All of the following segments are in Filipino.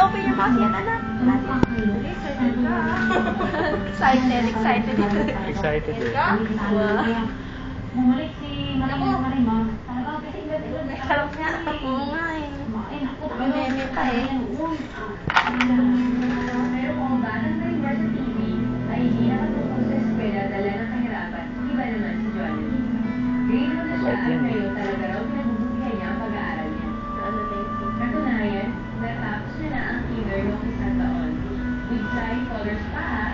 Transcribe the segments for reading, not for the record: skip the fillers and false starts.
open your mouth yan, anak. Excited ito. Excited eh. Wow. Bumalik si Marimar. Talaga kasi May harap nga. Oo nga eh. May meme pa eh. Pero kung ang batang Marimar sa TV ay hindi nakatungkol sa eskwela dala ng kahirapan, iba naman si Johnny. Grade na siya at ngayon talaga raw pinagbubutihan niya ang pag-aaral niya. Ano na yun? Katunayan, natapos niya na ang kinder noong isang taon. With flying colors pa ha.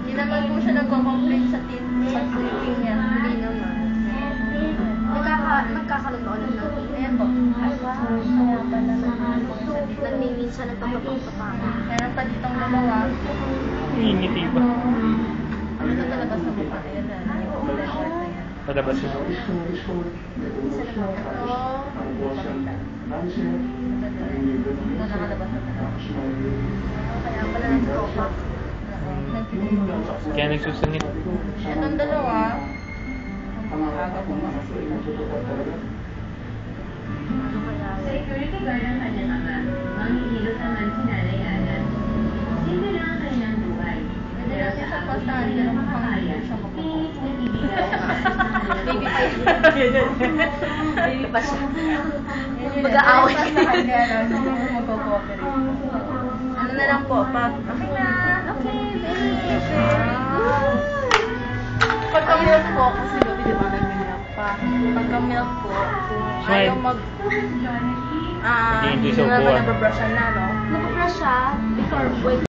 Hindi naman po siya nagko-complain sa sleeping niya. Hindi naman. Magkakaroon ako ng natin. Ayan po. Kaya pala nagmiminsan nagpapapagpapaka. Meron pa ditong dalawa. Ngingiti ba? Ano na talaga sa mukha? Ayan na. Palabas na. Isa na po. Ito nakalabas na talaga. Kaya pala nag-tropa. Kaya nagsusungit. Itong dalawa, aga po makasila. Sa security guard ng kanyang ama, manghihilot naman si Nanay Ana. Simple lang ang kanyang buhay. Madalas siya sa pasahan, pero makakaya siya Baby pa yun. Baby pa siya. Mag-aaway. Ano na lang po, pa? Okay na. Okay, baby. Pagka-milk po, kasi gabi di ba nag-milk pa. Pagka-milk po, ayaw mag... Hindi Hindi siya naman upuan. nababrush na, no? Nababrush siya before